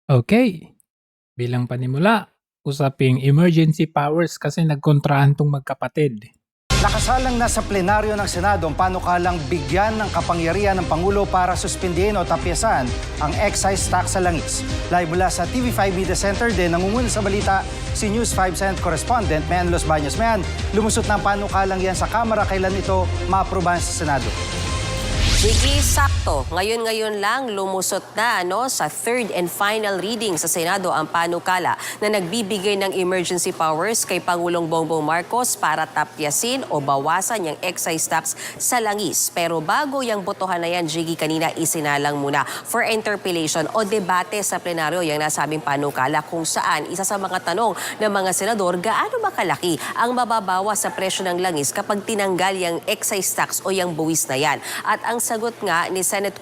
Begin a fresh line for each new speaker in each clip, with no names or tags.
Okay, bilang panimula, usaping emergency powers kasi nagkontrahan 'tong magkapatid.
Nakasalang na sa plenaryo ng Senado ang panukalang bigyan ng kapangyarihan ng Pangulo para suspindihin o tapyasan ang excise tax sa langis. Live mula sa TV5 Media Center din nangunguna sa balita si News 5 Senate Correspondent Mean Los Baños. Mean, lumusot ng panukalang yan sa Kamara, kailan ito maaprubahan sa Senado?
Jiggy, sakto. Ngayon lang lumusot na sa third and final reading sa Senado ang panukala na nagbibigay ng emergency powers kay Pangulong Bongbong Marcos para tapyasin o bawasan yung excise tax sa langis. Pero bago yung botohan na yan, Jiggy, kanina isinalang muna for interpellation o debate sa plenaryo yung nasabing panukala kung saan isa sa mga tanong ng mga senador, gaano ba kalaki ang mababawas sa presyo ng langis kapag tinanggal yung excise tax o yung buwis na yan? At ang sagot nga ni Senate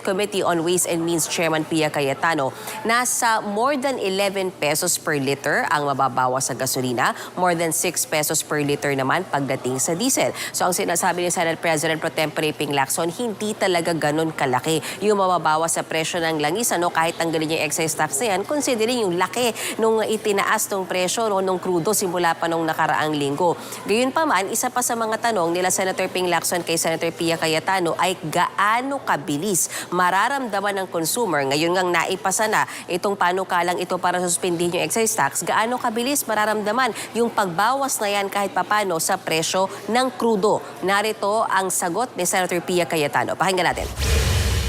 Committee on Ways and Means Chairman Pia Cayetano, nasa more than 11 pesos per liter ang mababawas sa gasolina, more than 6 pesos per liter naman pagdating sa diesel. So ang sinasabi ni Senate President Pro Tempore Ping Lacson, hindi talaga ganun kalaki yung mababawas sa presyo ng langis. Kahit tanggalin yung excise tax na yan, considering yung laki nung itinaas ng presyo nung krudo simula pa nung nakaraang linggo. Gayunpaman, isa pa sa mga tanong nila Senator Ping Lacson kay Senator Pia Cayetano ay gaano kabilis mararamdaman ng consumer. Ngayon ngang naipasa na itong panukalang ito para suspindihin yung excise tax, gaano kabilis mararamdaman yung pagbawas na yan kahit papano sa presyo ng krudo. Narito ang sagot ni Senator Pia Cayetano. Pakinggan natin.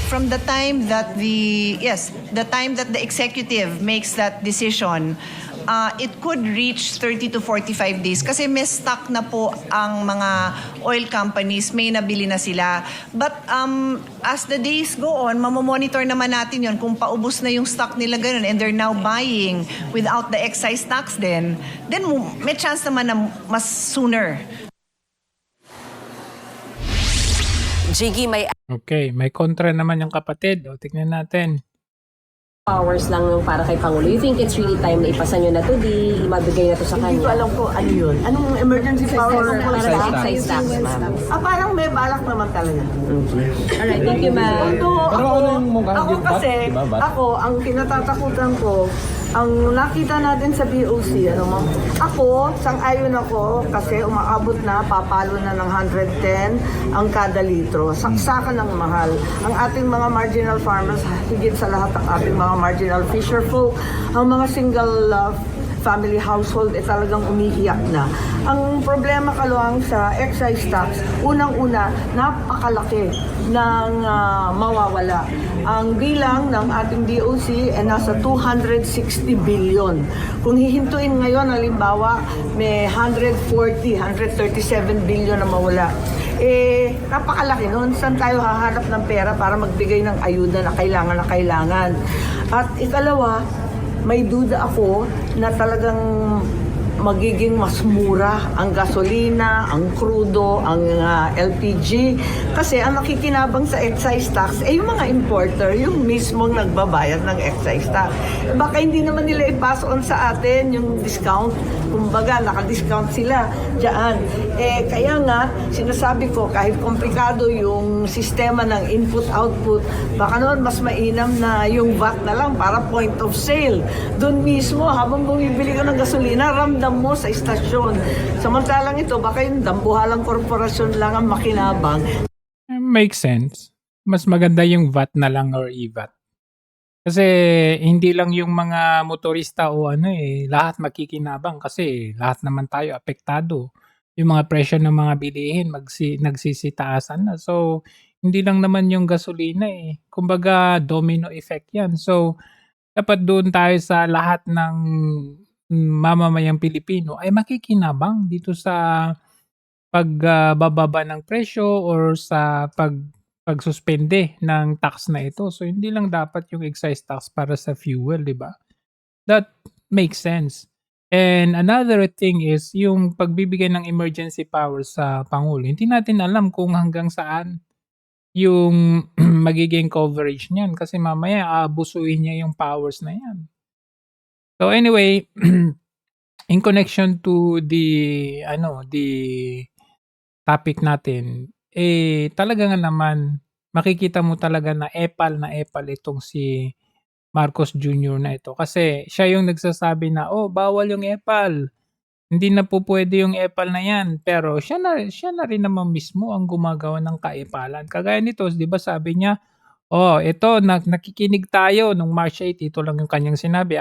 From the time that the executive makes that decision, it could reach 30 to 45 days kasi may stock na po ang mga oil companies, may nabili na sila. But as the days go on, mamomonitor naman natin yon kung paubos na yung stock nila ganun and they're now buying without the excise tax then may chance naman na mas sooner.
Jiggy, may
Okay, may kontra naman yung kapatid. O, tignan natin.
hours lang yung para kay Pangulo. You think it's really time na ipasa nyo na to, mabigay na to sa
Hindi ko
kanya?
alam ko ano yun. Anong emergency power?
Excise tax, ma'am.
Parang may balak naman talaga.
Alright, thank you, ma'am.
Ito,
Pero
ako,
ano yung mukha?
ako
Bat?
kasi,
Diba, bat?
ako, ang kinatatakutan ko, ang nakita natin sa BOC, ako, sang-ayon ako, kasi umaabot na, papalo na ng 110 ang kada litro. Saksakan ng mahal. Ang ating mga marginal farmers, higit sa lahat ang ating mga marginal fisher folk, ang mga single family household talagang umiiyak na. Ang problema kaluang sa excise tax, unang-una, napakalaki ng mawawala. Ang bilang ng ating DOC ay nasa 260 billion. Kung hihintuin ngayon, halimbawa, may 137 billion na mawala. Napakalaki nun. Saan tayo hahanap ng pera para magbigay ng ayuda na kailangan? At ikalawa, may duda ako na talagang magiging mas mura ang gasolina, ang krudo, ang LPG. Kasi ang nakikinabang sa excise tax ay yung mga importer, yung mismong nagbabayad ng excise tax. Baka hindi naman nila ipasok on sa atin yung discount. Kumbaga, naka-discount sila dyan. Kaya nga, sinasabi ko, kahit komplikado yung sistema ng input-output, baka noon mas mainam na yung VAT na lang para point of sale. Doon mismo, habang bumibili ka ng gasolina, ramdam mo sa istasyon. Samantalang ito, baka yung dambuhalang korporasyon lang ang makinabang.
Makes sense. Mas maganda yung VAT na lang or e-VAT. Kasi hindi lang yung mga motorista o lahat makikinabang kasi lahat naman tayo apektado. Yung mga presyo ng mga bilihin nagsisitaasan na. So, hindi lang naman yung gasolina Kumbaga, domino effect yan. So, dapat doon tayo sa lahat ng mamamayang Pilipino ay makikinabang dito sa pagbababa ng presyo or sa pagsuspende ng tax na ito. So, hindi lang dapat yung excise tax para sa fuel, 'di ba? That makes sense. And another thing is yung pagbibigay ng emergency powers sa Pangulo. Hindi natin alam kung hanggang saan yung magiging coverage niyan kasi mamaya aabusuhin niya yung powers na 'yan. So anyway, in connection to the topic natin, talaga nga naman makikita mo talaga na epal itong si Marcos Jr. na ito. Kasi siya yung nagsasabi na, "Oh, bawal yung epal. Hindi na po pwede yung epal na yan." Pero siya na rin naman mismo ang gumagawa ng kaepalan. Kagaya nito, 'di ba sabi niya, "Oh, ito nakikinig tayo nung March 8." Ito lang yung kanyang sinabi,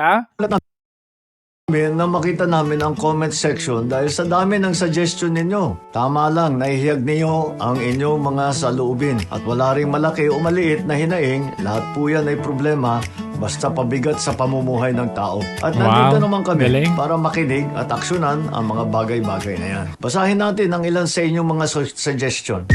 Na makita namin ang comment section dahil sa dami ng suggestion ninyo. Tama lang, naihiyag ninyo ang inyong mga saloobin at wala ring malaki o maliit na hinaing, lahat po yan ay problema basta pabigat sa pamumuhay ng tao. At nandito
Wow,
naman kami
galing.
para makinig at aksyonan ang mga bagay-bagay na yan. Basahin natin ang ilan sa inyong mga suggestion.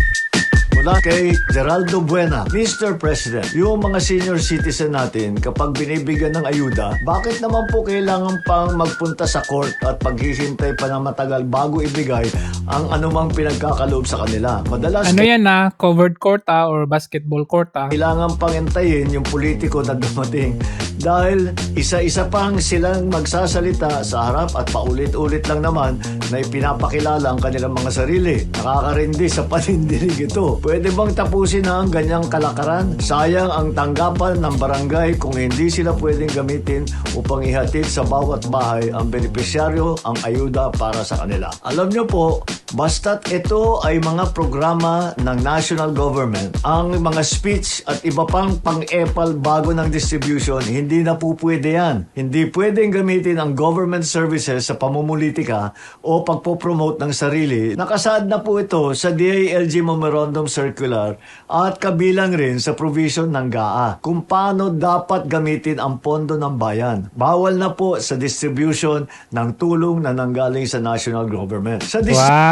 Mula kay Geraldo Buena, Mr. President, yung mga senior citizen natin kapag binibigyan ng ayuda, bakit naman po kailangan pang magpunta sa court at paghihintay pa na matagal bago ibigay ang anumang pinagkakaloob sa kanila? Madalas
Ano yan covered court or basketball court
kailangan pang hintayin yung politiko na dumating dahil isa-isa pang silang magsasalita sa harap at paulit-ulit lang naman na ipinapakilala ang kanilang mga sarili. Nakakarindi sa panindinig ito. Pwede bang tapusin na ang ganyang kalakaran? Sayang ang tanggapan ng barangay kung hindi sila pwedeng gamitin upang ihatid sa bawat bahay ang benepisyaryo ang ayuda para sa kanila. Alam nyo po, basta't ito ay mga programa ng national government, ang mga speech at iba pang pang-epal bago ng distribution, hindi na po pwede yan. Hindi pwedeng gamitin ang government services sa pamumulitika o pagpopromote ng sarili. Nakasaad na po ito sa DILG Memorandum Circular at kabilang rin sa provision ng GAA kung paano dapat gamitin ang pondo ng bayan. Bawal na po sa distribution ng tulong na nanggaling sa national government. Sa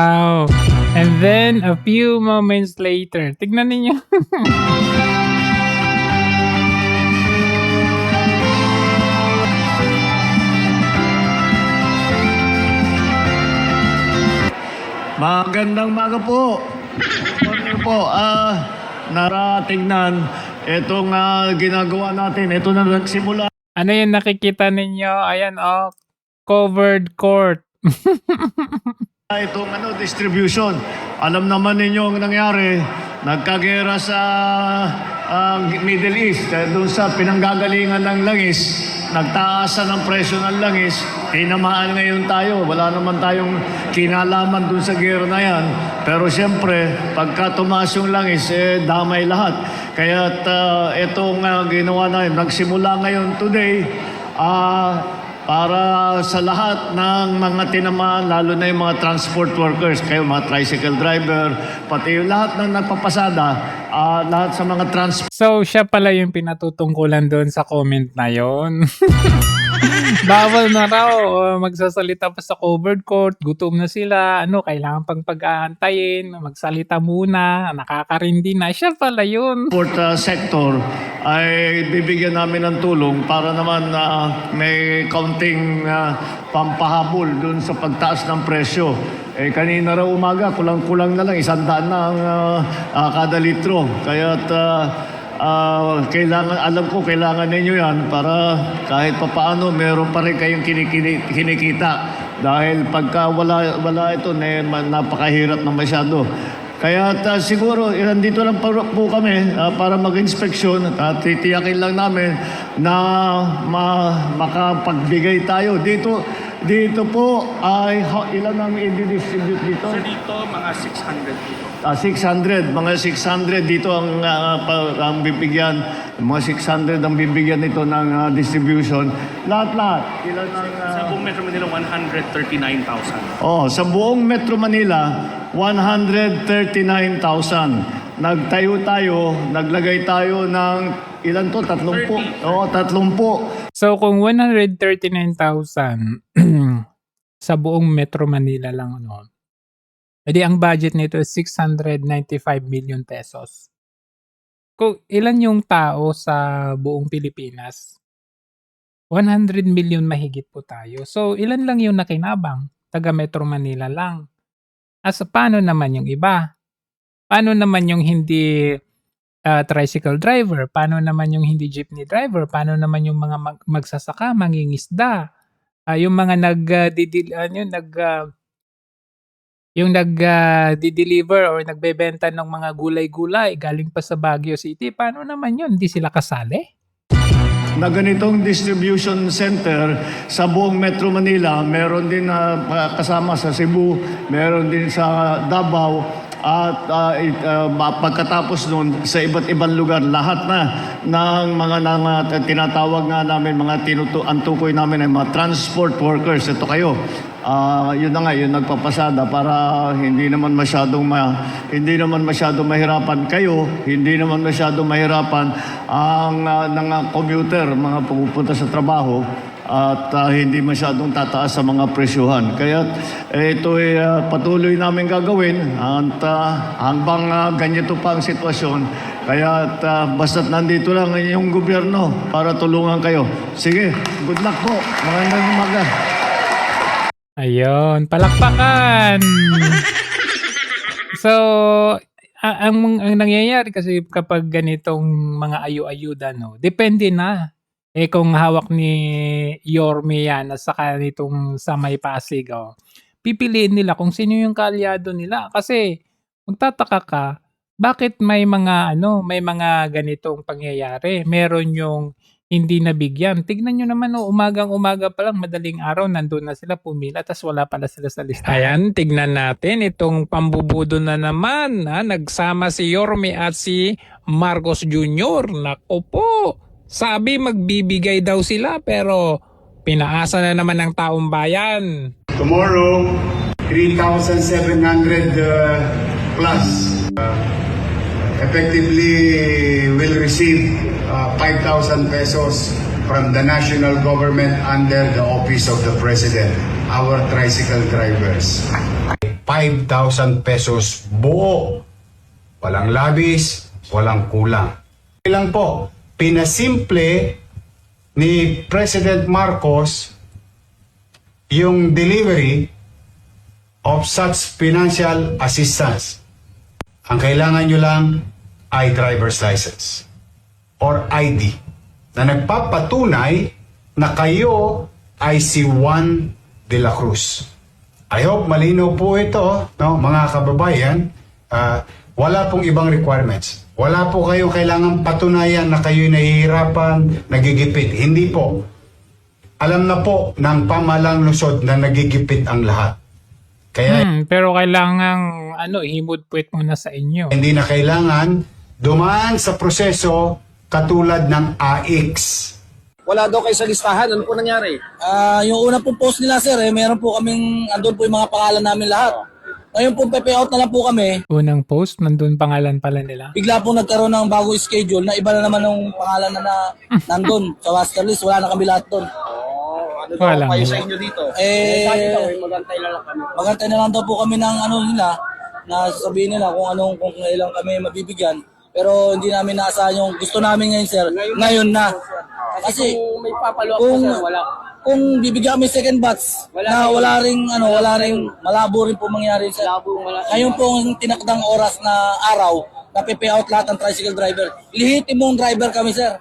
Wow! And then, a few moments later, tignan ninyo.
Magandang maga po. Ano po, naratingnan itong ginagawa natin. Ito na nagsimula.
Ano yung nakikita ninyo? Ayan, covered court.
Itong distribution. Alam naman ninyo ang nangyari. Nagkagera sa Middle East. Doon sa pinanggagalingan ng langis. Nagtaasan ng presyo ng langis. Tinamaan ngayon tayo. Wala naman tayong kinalaman doon sa gera na yan. Pero siyempre, pagka tumaas yung langis, damay lahat. Kaya itong ginawa natin, nagsimula ngayon today, para sa lahat ng mga tinamaan, lalo na yung mga transport workers, kayo mga tricycle driver, pati yung lahat ng nagpapasada, lahat sa mga transport.
So, siya pala yung pinatutungkulan doon sa comment na yon. Bawal na raw magsasalita pa sa covered court, gutom na sila, kailangan pang pag-aantayin, magsalita muna, nakakarindi na. Siya pala yun.
Transport sector ay bibigyan namin ng tulong para naman may kaunting pampahabol dun sa pagtaas ng presyo. Kanina raw umaga, kulang-kulang na lang, 100 na ang kada litro. Kaya't alam ko kailangan ninyo yan para kahit papaano meron pa rin kayong kinikita. Dahil pagka wala ito, napakahirap na masyado. Kaya siguro, nandito lang po kami para mag-inspeksyon at titiyakin lang namin na makapagbigay tayo. Dito po ay ilan ang i-distribute dito?
So dito, mga 600 dito.
600, mga 600 dito ang bibigyan, mga 600 ang bibigyan nito ng distribution. Lahat-lahat. Ilan ang
Sa buong Metro Manila, 139,000.
sa buong Metro Manila, 139,000. Nagtayo tayo, naglagay tayo ng ilan to? 30. 30.
So, kung 139,000 sa buong Metro Manila lang, edi ang budget nito is 695 million pesos. Kung ilan yung tao sa buong Pilipinas? 100 million mahigit po tayo. So, ilan lang yung nakinabang? Taga Metro Manila lang. Paano naman yung iba? Paano naman yung hindi tricycle driver? Paano naman yung hindi jeepney driver? Paano naman yung mga magsasaka, mangingisda? Yung mga nagdi-deliver or nagbebenta ng mga gulay-gulay galing pa sa Baguio City, paano naman yun? Hindi sila kasali?
na ganitong distribution center sa buong Metro Manila. Meron din kasama sa Cebu, meron din sa Davao. At pagkatapos nun, sa iba't ibang lugar, lahat na ng mga tinatawag nga namin, ang tukoy namin ay mga transport workers. Ito kayo. Yun na nga, yun nagpapasada para hindi naman masyadong mahirapan kayo, hindi naman masyadong mahirapan ang commuter, mga pupunta sa trabaho, at hindi masyadong tataas sa mga presyuhan. Kaya ito ay patuloy namin gagawin at hanggang ganito pa ang sitwasyon. Kaya basta't nandito lang yung gobyerno para tulungan kayo. Sige, good luck po. Magandang umaga.
Ayun, palakpakan! So, ang nangyayari kasi kapag ganitong mga ayu-ayuda, no, depende na. Kung hawak ni Yorme yan at saka nitong sa May Pasig, pipiliin nila kung sino yung kaalyado nila. Kasi magtataka ka, bakit may mga ganitong pangyayari? Meron yung hindi nabigyan. Tignan nyo naman, umagang-umaga pa lang, madaling araw, nandun na sila pumila, tas wala pala sila sa listahan. Ayan, tignan natin itong pambubudo na naman. Nagsama si Yorme at si Marcos Jr. Nako po! Sabi magbibigay daw sila pero pinaasa na naman ng taong bayan.
Tomorrow, 3,700 plus effectively will receive 5,000 pesos from the national government under the office of the president, our tricycle drivers. 5,000 pesos buo. Walang labis, walang kulang. Ilang po, pinasimple ni President Marcos yung delivery of such financial assistance. Ang kailangan nyo lang ay driver's license or ID na nagpapatunay na kayo ay si Juan de la Cruz. I hope malinaw po ito, no, mga kababayan. Wala pong ibang requirements. Wala po kayong kailangang patunayan na kayo'y nahihirapan, nagigipit. Hindi po. Alam na po ng pamahalang lungsod na nagigipit ang lahat. Kaya
Pero kailangang himod-puwet muna sa inyo.
hindi na kailangan dumaan sa proseso katulad ng AX.
Wala daw kayo sa listahan. Ano po nangyari?
Yung una pong post nila, sir, meron po kaming, andun po yung mga pangalan namin lahat. Ngayon po, pepe-out na lang po kami.
Unang post, nandun pangalan pala nila.
Bigla po nagkaroon ng bagong schedule na iba na naman ng pangalan na nandun. Sa master list, wala na kami lahat doon.
Ano
Wala
daw kayo
nga.
sa inyo dito?
Magantay na lang kami. Magantay na lang daw po kami ng nila, na sasabihin nila kung kailan kami mabibigyan. Pero hindi namin naasahan yung gusto namin ngayon, sir. Ngayon na. Kasi
Kung may papalo
kung,
sir, wala.
kung bibigyan kami second batch, na wala ring malabo rin po mangyari, sir. Ngayon po ang tinakdang oras na araw, na out lahat ng tricycle driver. Lihitin mong driver kami, sir,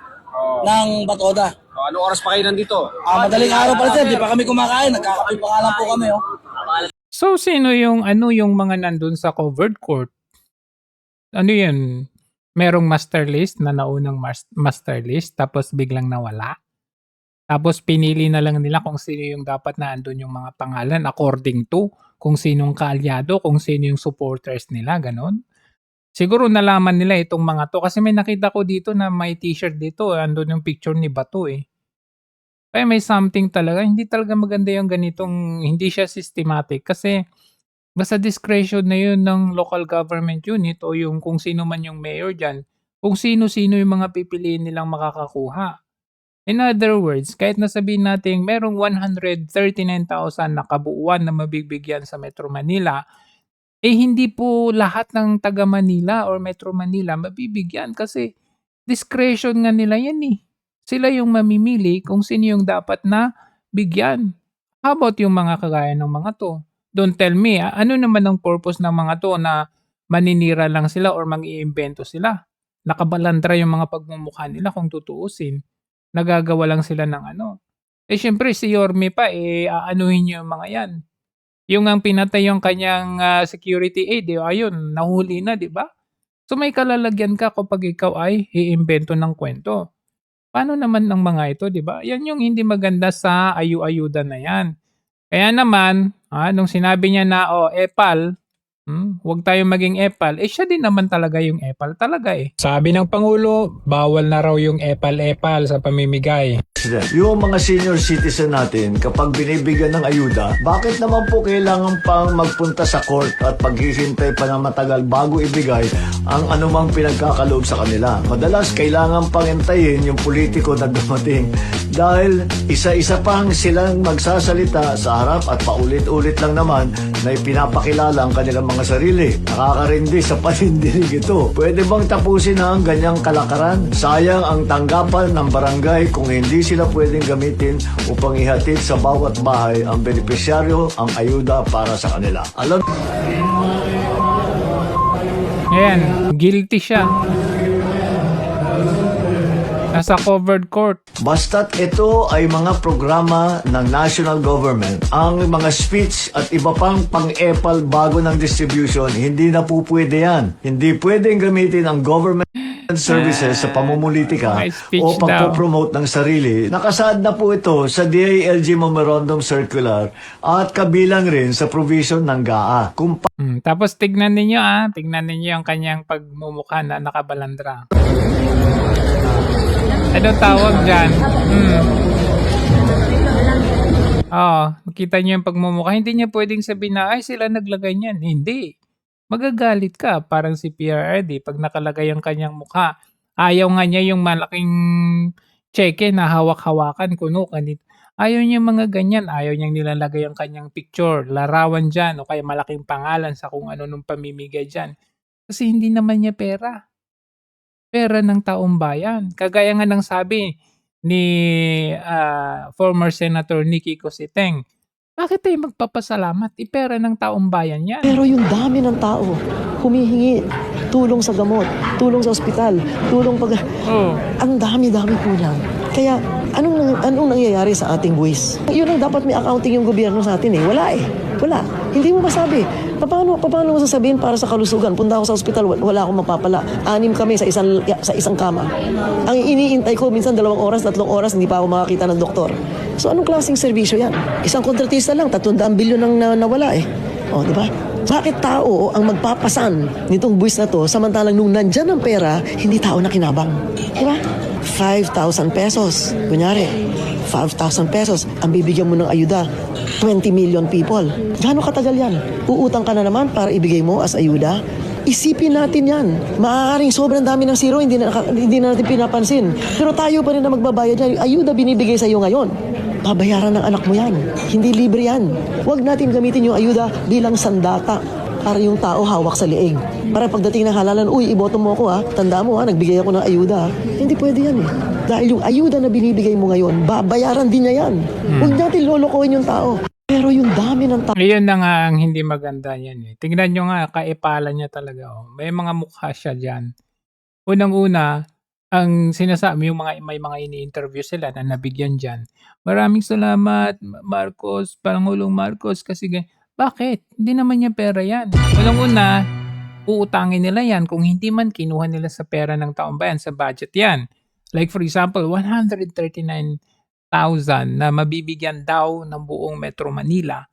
ng Batoda.
Ano oras pa kayo nandito?
Madaling araw pa rin, sir. Di pa kami kumakain. Nagkakape pa nga lang po kami,
So, sino yung mga nandun sa covered court? Ano yun? Merong master list na naunang master list tapos biglang nawala? Tapos pinili na lang nila kung sino yung dapat na andun yung mga pangalan according to kung sinong kaalyado, kung sino yung supporters nila, ganon. Siguro nalaman nila itong mga to kasi may nakita ko dito na may t-shirt dito, andun yung picture ni Bato eh. Kaya may something talaga, hindi talaga maganda yung ganitong, hindi siya systematic kasi basta discretion na yun ng local government unit o yung kung sino man yung mayor dyan, kung sino-sino yung mga pipiliin nilang makakakuha. In other words, kahit nasabihin natin merong 139,000 na kabuuan na mabibigyan sa Metro Manila, hindi po lahat ng taga Manila or Metro Manila mabibigyan kasi discretion nga nila yan eh. Sila yung mamimili kung sino yung dapat na bigyan. How about yung mga kagaya ng mga to? Don't tell me, ano naman ang purpose ng mga to na maninira lang sila or mag-iimbento sila? Nakabalandra yung mga pagmumukha nila kung tutuusin. Nagagawa lang sila ng syempre si Yorme pa, aanuhin niyo yung mga yan. Yung ang pinatay yung kanyang security aid, ayun, nahuli na, di ba? So may kalalagyan ka kapag ikaw ay iimbento ng kwento. Paano naman ang mga ito, 'di ba? Yan yung hindi maganda sa ayu-ayuda na yan. Kaya naman, nung sinabi niya na, epal, huwag tayong maging epal, siya din naman talaga yung epal talaga eh. Sabi ng Pangulo, bawal na raw yung epal-epal sa pamimigay.
Yung mga senior citizen natin, kapag binibigyan ng ayuda, bakit naman po kailangan pang magpunta sa court at paghihintay pa ng matagal bago ibigay ang anumang pinagkakaloob sa kanila? Madalas, kailangan pang hintayin yung politiko na dumating dahil isa-isa pang silang magsasalita sa harap at paulit-ulit lang naman na ipinapakilala ang kanilang mga sarili. Nakakarindi sa panindinig ito. Pwede bang tapusin na ang ganyang kalakaran? Sayang ang tanggapan ng barangay kung hindi sila pwedeng gamitin upang ihatid sa bawat bahay ang benepisyaryo ang ayuda para sa kanila. Alam
Ayan, guilty siya. Nasa covered court.
basta't ito ay mga programa ng national government. Ang mga speech at iba pang pang-epal bago ng distribution, hindi na po pwede yan. Hindi pwedeng gamitin ang government services sa pamumulitika
May speech
o pagpopromote ng sarili. Nakasaad na po ito sa DILG Memorandum Circular at kabilang rin sa provision ng GAA. Kung
Tapos tignan ninyo yung kanyang pagmumukha na nakabalandra. Ano tawag dyan? Nakita niyo yung pagmumukha. Hindi niya pwedeng sabihin na, ay sila naglagay niyan. Hindi. Magagalit ka. Parang si PRRD pag nakalagay ang kanyang mukha. Ayaw nga niya yung malaking cheque na hawak-hawakan, kuno, kanit. Ayaw niya mga ganyan. Ayaw niyang nilalagay ang kanyang picture, larawan dyan, o kaya malaking pangalan sa kung ano nung pamimigay dyan. Kasi hindi naman niya pera. Pera ng taong bayan. Kagaya nga ng sabi ni former Senator Nikki Cositeng, bakit tayo magpapasalamat? Pera ng taong bayan yan.
Pero yung dami ng tao, humihingi tulong sa gamot, tulong sa ospital, tulong pag... Ang dami-dami po niyan. Kaya anong nangyayari sa ating buwis? Yun ang dapat may accounting yung gobyerno sa atin eh. Wala eh. Wala. Hindi mo masabi. Paano mo sasabihin para sa kalusugan? Punta ako sa ospital, wala akong mapapala. 6 kami sa isang kama. Ang iniintay ko, minsan 2 oras, 3 oras, hindi pa ako makakita ng doktor. So anong klaseng serbisyo yan? Isang kontratista lang, 300 bilyon ang nawala eh. O, di ba? Bakit tao ang magpapasan nitong buwis na to samantalang nung nandyan ang pera, hindi tao na kinabang? Di ba? 5,000 pesos. Kunyari, 5,000 pesos ang bibigyan mo ng ayuda. 20 million people. Gaano katagal yan? Uutang ka na naman para ibigay mo as ayuda? Isipin natin yan. Maaaring sobrang dami ng zero, hindi na natin pinapansin. Pero tayo pa rin na magbabayad yan. Ayuda binibigay sa iyo ngayon. Babayaran ng anak mo yan. Hindi libre yan. Huwag natin gamitin yung ayuda bilang sandata para yung tao hawak sa leeg. Para pagdating ng halalan, uy, iboto mo ako tanda mo nagbigay ako ng ayuda. Hindi pwede yan eh. Dahil yung ayuda na binibigay mo ngayon, babayaran din niya yan. Huwag natin lolokohin yung tao. Pero yung dami ng tao.
Ngayon na nga ang hindi maganda yan eh. Tingnan nyo nga, kaipalan niya talaga. May mga mukha siya dyan. Unang-una, ang sinasabi, may mga ini-interview sila na nabigyan dyan. Maraming salamat, Marcos, Pangulong Marcos, kasi bakit? Hindi naman niya pera yan. Unang-una, uutangin nila yan kung hindi man kinuha nila sa pera ng taong bayan, sa budget yan. Like for example, 139,000 na mabibigyan daw ng buong Metro Manila.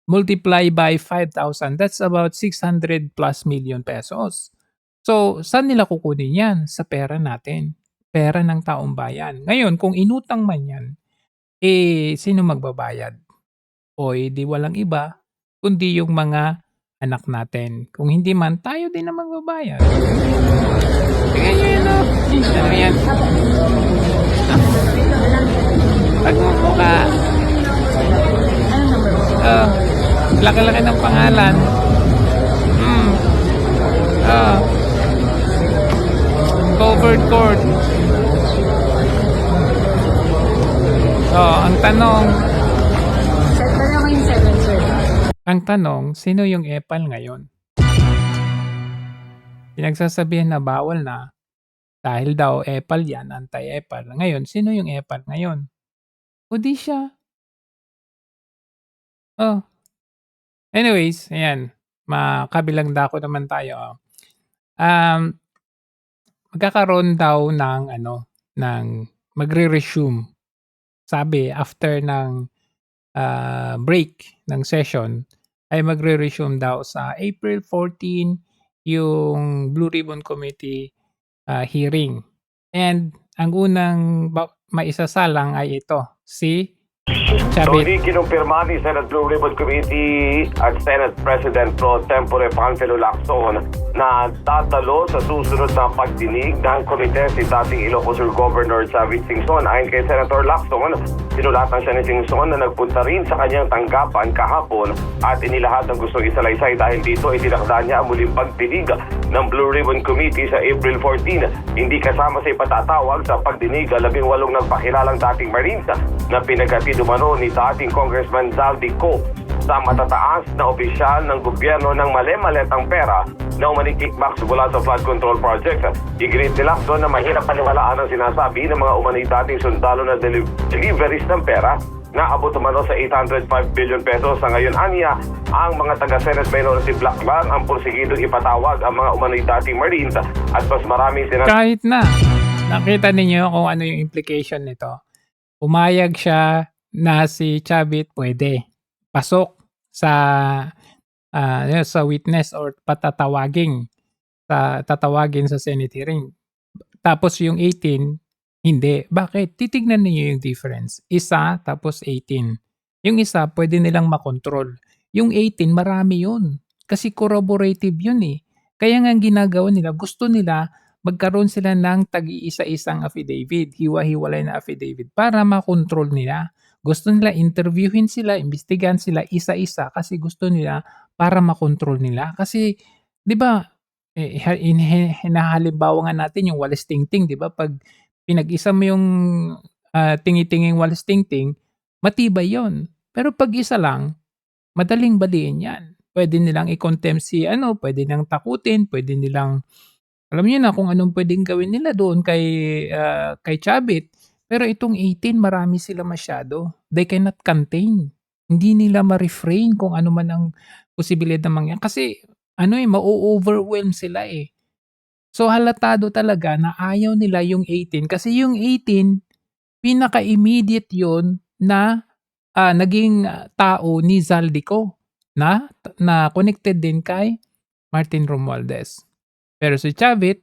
Multiply by 5,000, that's about 600 plus million pesos. So, saan nila kukunin yan? Sa pera natin. Pera ng taong bayan. Ngayon, kung inutang man yan, sino magbabayad? O di walang iba, kundi yung mga anak natin. Kung hindi man, tayo din na magbabayad. Tingnan nyo yun, Ano yan? Pagmumukha. Laki-laki ng pangalan. Covered court. Ang tanong, sino yung epal ngayon? Pinagsasabihan na bawal na dahil daw epal yan, anti-epal. Ngayon, sino yung epal ngayon? O di siya. Anyways, ayan. Makabilang dako naman tayo. Magkakaroon daw ng magre-resume. Sabi after ng break ng session ay magre-resume daw sa April 14 yung Blue Ribbon Committee hearing. And ang unang maisasalang ay ito, si Chavit.
Kinumpirma ni Senate Blue Ribbon Committee at Senate President Pro Tempore Panfilo Lacson na tatalo sa susunod na pagdinig ng komite si dating Ilocos Sur Governor Chavit Singson. Ayon kay Senator Lacson, sinulatan siya ni Singson na nagpunta rin sa kanyang tanggapan kahapon at inilahat ng gusto isalaysay dahil dito itinakda niya ang muling pagdinig ng Blue Ribbon Committee sa April 14. Hindi kasama sa ipatatawag sa pagdinig 18 nagpakilalang dating Marines na pinaghatid umano ni dating Congressman Zaldi Co sa matataas na opisyal ng gobyerno ng mali-maletang pera na umaning kickbacks mula sa flood control project. Igreed ni Lacson na mahirap paniwalaan ang sinasabi ng mga umaning dating sundalo na deliveries ng pera na abot umano sa 805 billion pesos. Sa ngayon, aniya, ang mga taga-Senate Minority Bloc lang ang porsigidong ipatawag ang mga umaning dating Marines at mas maraming
Kahit na, nakita ninyo kung ano yung implication nito. Umayag siya na si Chavit pwede pasok sa witness or tatawagin sa Senate hearing. Tapos yung 18, hindi. Bakit? Titignan niyo yung difference. Isa tapos 18. Yung isa pwede nilang makontrol. Yung 18 marami yun. Kasi corroborative yun eh. Kaya nga ang ginagawa nila, gusto nila magkaroon sila ng tag-iisa-isang affidavit, hiwa-hiwalay na affidavit para makontrol nila. Gusto nila interviewin sila, imbestigahan sila isa-isa kasi gusto nila para makontrol nila. Kasi, di ba, hinahalimbawa nga natin yung Wallace Tingting, di ba? Pag pinag-isa mo yung tingi-tinging Wallace Tingting, matibay yon. Pero pag isa lang, madaling baliin yan. Pwede nilang i-contempt pwede nilang takutin, pwede nilang alam niyo na kung anong pwedeng gawin nila doon kay Chavit. Pero itong 18, marami sila masyado. They cannot contain. Hindi nila ma-refrain kung ano man ang posibilidad na mangyari. Kasi, ma-overwhelm sila eh. So, halatado talaga na ayaw nila yung 18. Kasi yung 18, pinaka-immediate yun na naging tao ni Zaldico na connected din kay Martin Romualdez. Pero si Chavit,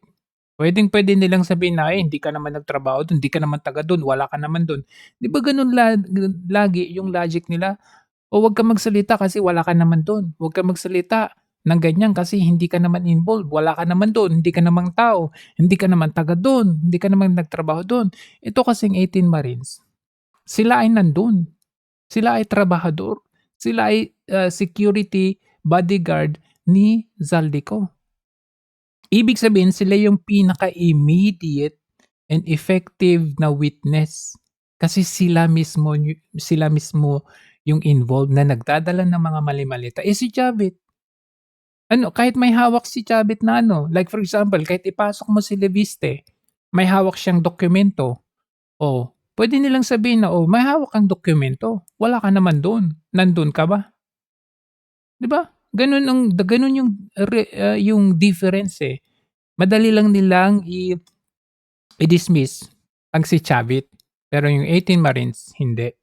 pwede nilang sabihin na hindi ka naman nagtrabaho doon, hindi ka naman taga doon, wala ka naman doon. Di ba ganun lagi yung logic nila? O wag ka magsalita kasi wala ka naman doon. Wag ka magsalita ng ganyan kasi hindi ka naman involved, wala ka naman doon, hindi ka naman tao, hindi ka naman taga doon, hindi ka naman nagtrabaho doon. Ito kasing 18 Marines, sila ay nandun. Sila ay trabahador. Sila ay security bodyguard ni Zaldico. Ibig sabihin, sila yung pinaka-immediate and effective na witness. Kasi sila mismo yung involved na nagdadala ng mga mali-malita. Si Chavit, kahit may hawak si Chavit na like for example, kahit ipasok mo si Leviste, may hawak siyang dokumento. Pwede nilang sabihin na, may hawak kang dokumento. Wala ka naman doon. Nandun ka ba? Di ba? Ganun yung difference eh. Madali lang nilang i-dismiss ang si Chavit. Pero yung 18 Marines, hindi.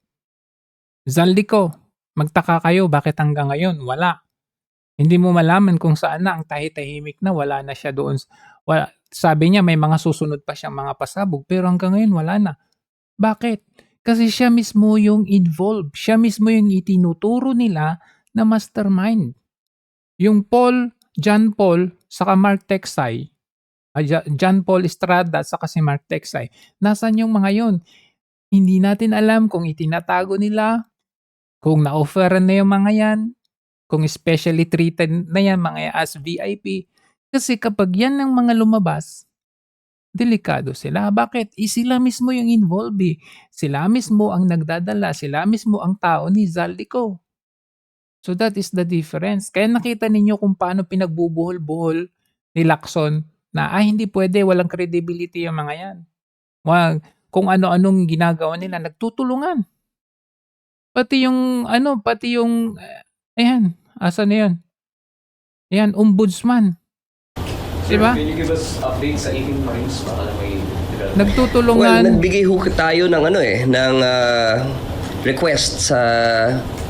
Zaldico, magtaka kayo bakit hanggang ngayon wala. Hindi mo malaman kung saan na ang tahimik na, wala na siya doon. Sabi niya may mga susunod pa siyang mga pasabog pero hanggang ngayon wala na. Bakit? Kasi siya mismo yung involved. Siya mismo yung itinuturo nila na mastermind. Yung John Paul, saka Mark Texay, John Paul Estrada, saka si Mark Texay, nasan yung mga yon? Hindi natin alam kung itinatago nila, kung na-offeran na yung mga yan, kung specially treated na yan, mga as VIP. Kasi kapag yan ang mga lumabas, delikado sila. Bakit? Sila mismo yung involved eh. Sila mismo ang nagdadala, sila mismo ang tao ni Zaldico. So that is the difference. Kaya nakita ninyo kung paano pinagbubuhol-buhol ni Lacson na hindi pwede, walang credibility yung mga yan. Kung ano-anong ginagawa nila, nagtutulungan. Pati yung ayan, asan na yun? Ayan, ombudsman. Diba?
Can you give us updates sa 18 Marines? Baka na may development.
Nagtutulungan.
nagbigay ho tayo ng request sa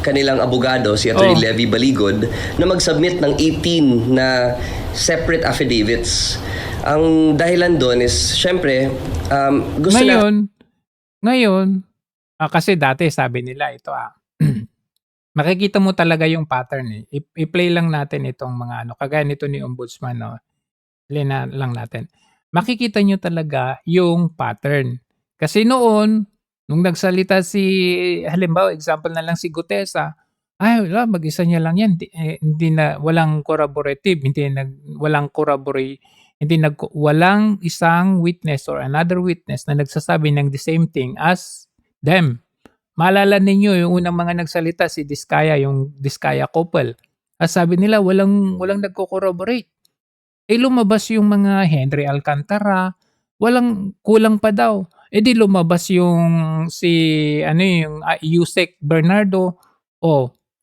kanilang abogado, si Atty. Levy Baligod, na mag-submit ng 18 na separate affidavits. Ang dahilan doon is, syempre, gusto
Ngayon, kasi dati sabi nila ito makikita mo talaga yung pattern eh. I-play lang natin itong mga kagaya nito ni Ombudsman, no? Play na lang natin. Makikita nyo talaga yung pattern. Kasi noon, nung nagsalita halimbawa, example na lang si Gutesa, wala, mag-isa niya lang yan. Hindi na, walang corroborative, walang isang witness or another witness na nagsasabi ng the same thing as them. Maalala ninyo yung unang mga nagsalita, si Diskaya, yung Diskaya couple. Sabi nila, walang nagko-corroborate. Lumabas yung mga Henry Alcantara, kulang pa daw. Di lumabas yung Yusek Bernardo.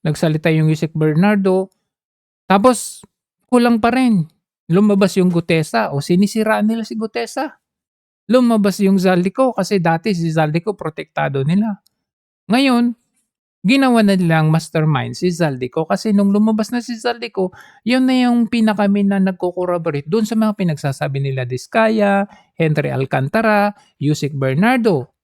Nagsalita yung Yusek Bernardo. Tapos, kulang pa rin. Lumabas yung Gutesa. Sinisiraan nila si Gutesa. Lumabas yung Zaldico kasi dati si Zaldico protektado nila. Ngayon, ginawa na nilang mastermind si Zaldico kasi nung lumabas na si Zaldico, yun na yung pinakamin na nagko-corroborate doon sa mga pinagsasabi nila Diskaya, Henry Alcantara, Yusek Bernardo.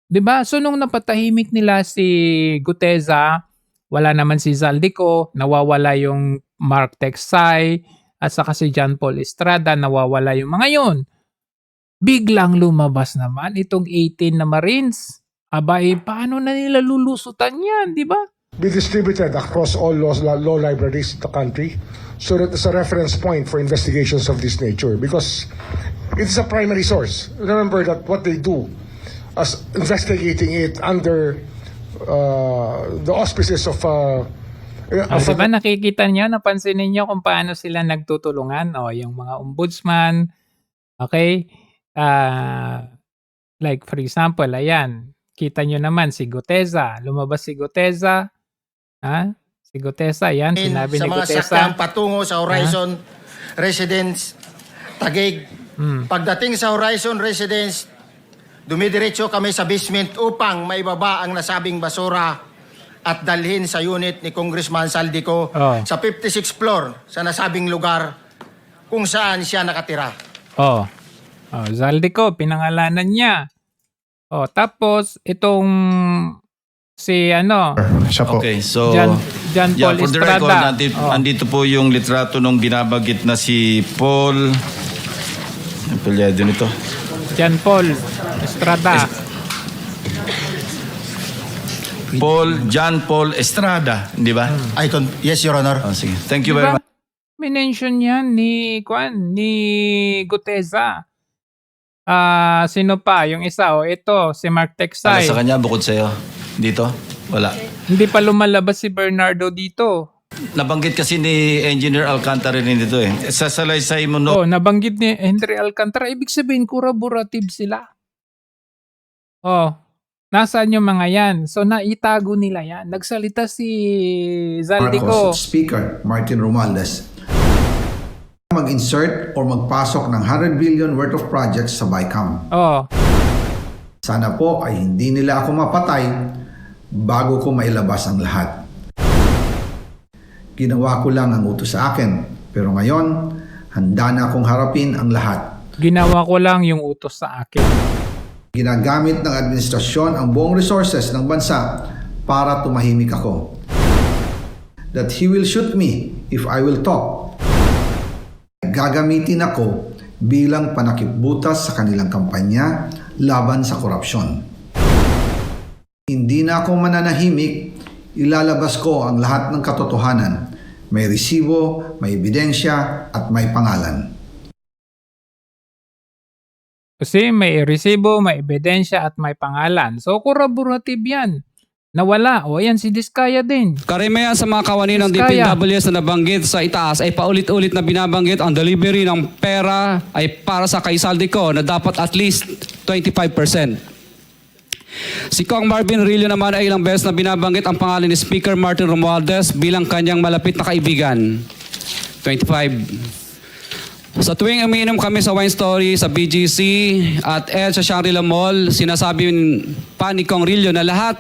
'Di ba? So nung napatahimik nila si Gutesa, wala naman si Zaldico, nawawala yung Mark Texay, at saka si John Paul Estrada, nawawala yung mga yon. Biglang lumabas naman itong 18 na Marines. Paano na nila lulusutan yan, di ba?
Be distributed across all law libraries in the country so that it's a reference point for investigations of this nature because it's a primary source. Remember that what they do as investigating it under the auspices of
diba nakikita niyo, napansin niyo kung paano sila nagtutulungan, yung mga ombudsman, okay? Like for example, ayan, kita nyo naman si Gutesa, lumabas si Gutesa, si Gutesa, yan, sinabi ni Gutesa.
Sa mga sakyang patungo sa Horizon Residence, Taguig. Pagdating sa Horizon Residence, dumidiretso kami sa basement upang maibaba ang nasabing basura at dalhin sa unit ni Congressman Zaldico sa 56th floor sa nasabing lugar kung saan siya nakatira.
Zaldico, pinangalanan niya. Tapos itong si
Okay, so
John Paul
for the
Estrada.
record, andito po yung litrato nung binabagit na si Paul. Ang palyado nito.
John Paul Estrada.
John Paul Estrada, di ba?
Yes, Your Honor.
Sige. Thank you very much.
Minention yan ni Gutesa. Sino pa? Yung isa, ito, si Mark Texay.
Sa kanya, bukod sa'yo. Dito? Wala.
Hindi pa lumalabas si Bernardo dito.
Nabanggit kasi ni Engineer Alcantara rin dito Sa salaysay mo
nabanggit ni Henry Alcantara. Ibig sabihin, corroborative sila. Nasaan yung mga yan? So, naitago nila yan. Nagsalita si Zaldico.
Speaker Martin Romualdez mag-insert or magpasok ng 100 billion worth of projects sa BICAM. Sana po ay hindi nila ako mapatay bago ko mailabas ang lahat. Ginawa ko lang ang utos sa akin, pero ngayon, handa na akong harapin ang lahat.
Ginawa ko lang yung utos sa akin.
Ginagamit ng administrasyon ang buong resources ng bansa para tumahimik ako. That he will shoot me if I will talk. Gagamitin ako bilang panakipbutas sa kanilang kampanya laban sa korupsyon. Hindi na ako mananahimik, ilalabas ko ang lahat ng katotohanan. May resibo, may ebidensya, at may pangalan.
Kasi may resibo, may ebidensya, at may pangalan. So, corroborative yan. Nawala. Ayan si Diskaya din.
Karamihan sa mga kawani ng DPWS na nabanggit sa itaas ay paulit-ulit na binabanggit ang delivery ng pera ay para sa kay Zaldico na dapat at least 25%. Si Kong Marvin Rillo naman ay ilang beses na binabanggit ang pangalan ni Speaker Martin Romualdez bilang kanyang malapit na kaibigan. 25. Sa tuwing umiinom kami sa Wine Story, sa BGC at sa Shangri-La Mall, sinasabi pa ni Kong Rillo na lahat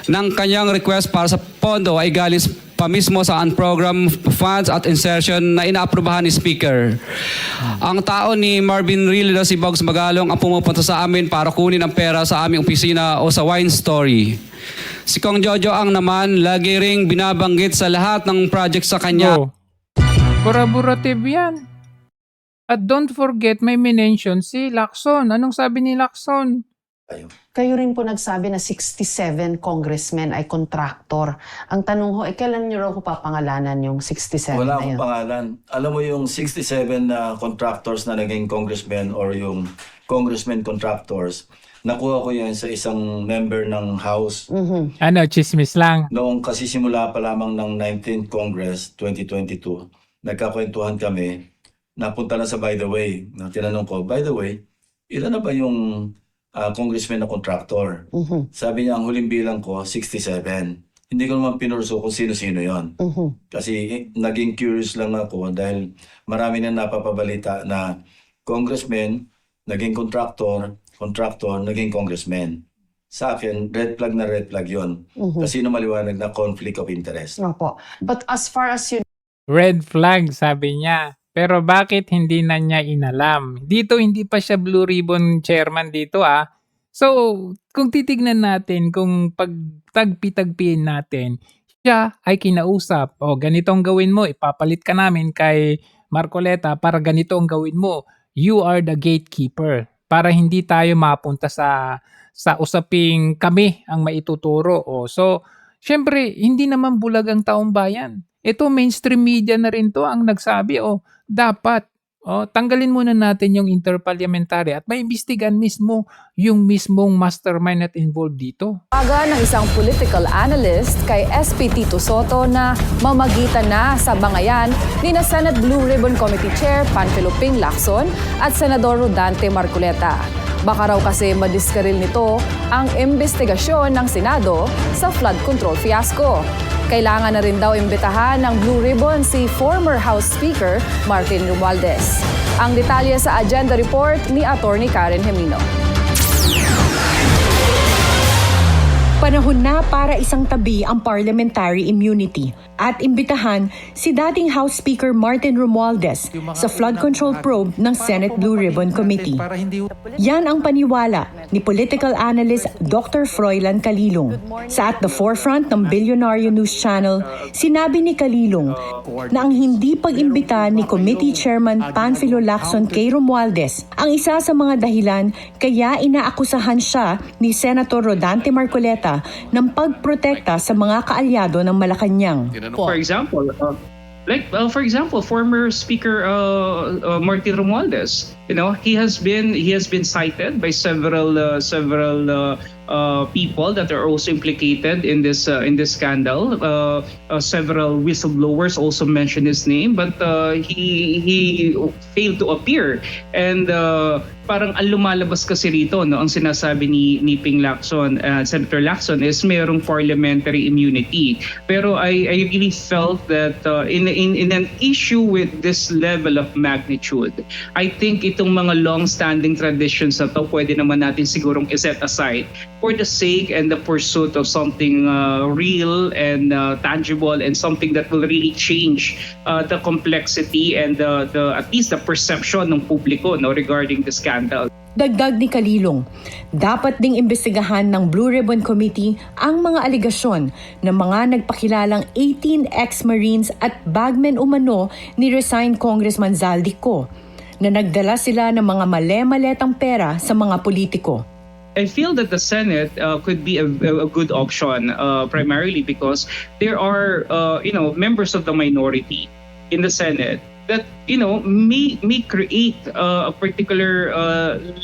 ng kanyang request para sa pondo ay galing pa mismo sa unprogrammed funds at insertion na inaaprubahan ni Speaker. Ang tao ni Marvin Rillo na si Bogs Magalong ang pumupunta sa amin para kunin ang pera sa aming opisina o sa Wine Story. Si Kong Jojo ang naman lagi ring binabanggit sa lahat ng project sa kanya.
Corroborative yan. At don't forget, may minention si Lacson. Anong sabi ni Lacson?
Kayo rin po nagsabi na 67 congressmen ay contractor. Ang tanong ho, kailan nyo raw ko papangalanan yung 67
Wala
na
akong
yun?
pangalan. Alam mo yung 67 na contractors na naging congressmen or yung congressmen contractors, nakuha ko yan sa isang member ng House.
Ano, chismis lang.
Noong kasi simula pa lamang ng 19th Congress 2022, nagkakwentuhan kami, napunta na sa by the way. Tinanong ko, by the way, ilan na ba yung congressman na contractor? Sabi niya, ang huling bilang ko, 67. Hindi ko naman pinurso kung sino-sino yon. Kasi naging curious lang ako dahil marami na napapabalita na congressman, naging contractor, naging congressman. Sa akin, red flag yon. Kasi maliwanag na conflict of interest.
Opo. But as far as you
Red flag, sabi niya. Pero bakit hindi na niya inalam? Dito, hindi pa siya Blue Ribbon chairman dito So, kung titignan natin, kung pagtagpi-tagpiin natin, siya ay kinausap. O, ganito ang gawin mo, ipapalit ka namin kay Marcoleta para ganito ang gawin mo. You are the gatekeeper. Para hindi tayo mapunta sa usaping kami ang maituturo. So, syempre, hindi naman bulag ang taong bayan. Ito, mainstream media na rin to ang nagsabi, dapat tanggalin muna natin yung interparliamentary at maimbestigan mismo yung mismong mastermind at involved dito.
Aga ng isang political analyst kay SP Tito Soto na mamagitan na sa bangayan ni na Senate Blue Ribbon Committee Chair Panfilo Ping Lacson at Senador Rodante Marcoleta. Baka raw kasi madiskaril nito ang investigasyon ng Senado sa flood control fiasco. Kailangan na rin daw imbitahan ng Blue Ribbon si former House Speaker Martin Romualdez. Ang detalye sa agenda report ni Attorney Karen Gemino.
Panahon na para isang tabi ang parliamentary immunity at imbitahan si dating House Speaker Martin Romualdez sa flood control probe ng Senate Blue Ribbon Committee. Yan ang paniwala ni political analyst Dr. Froilan Calilong. Sa At the Forefront ng Bilyonaryo News Channel, sinabi ni Calilong na ang hindi pag-imbita ni Committee Chairman Panfilo Lacson kay Romualdez ang isa sa mga dahilan kaya inaakusahan siya ni Senator Rodante Marcoleta ng pagprotekta sa mga kaalyado ng Malacanang.
For example, former Speaker Martin Romualdez, he has been cited by several people that are also implicated in this scandal. Several whistleblowers also mentioned his name, but he failed to appear. And parang ang lumalabas kasi rito, ang sinasabi ni Ping Lacson, Senator Lacson, is mayroong parliamentary immunity. Pero I really felt that in an issue with this level of magnitude, I think itong mga long-standing traditions na to pwede naman natin sigurong iset aside for the sake and the pursuit of something real and tangible and something that will really change the complexity and at least the perception ng publiko regarding the scandal.
Dagdag ni Calilong, dapat ding imbestigahan ng Blue Ribbon Committee ang mga alegasyon ng mga nagpakilalang 18 ex-Marines at bagmen umano ni resigned Congressman Zaldico na nagdala sila ng mga male-maletang pera sa mga politiko.
I feel that the Senate could be a good option, primarily because there are, members of the minority in the Senate that may create a particular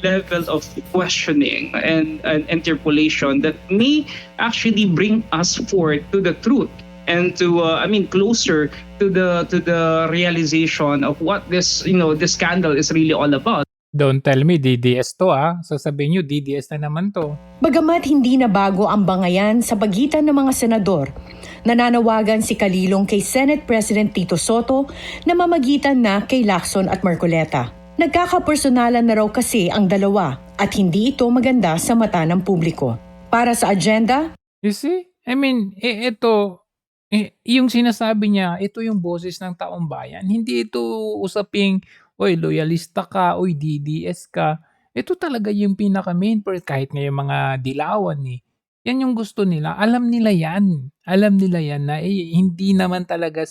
level of questioning and interpolation that may actually bring us forward to the truth and to closer to the realization of what this scandal is really all about.
Don't tell me DDS to Sasabihin nyo DDS na naman to.
Bagamat hindi na bago ang bangayan sa pagitan ng mga senador, Nananawagan si Kalilong kay Senate President Tito Soto na mamagitan na kay Lacson at Marcoleta. Nagkakapersonalan na raw kasi ang dalawa at hindi ito maganda sa mata ng publiko. Para sa agenda,
You see? I mean, yung sinasabi niya, ito yung boses ng taong bayan. Hindi ito usaping, oy, loyalista ka, oy, DDS ka. Ito talaga yung pinaka-main part, kahit ngayong mga dilawan eh. Yan yung gusto nila. Alam nila yan. Alam nila yan na hindi naman talaga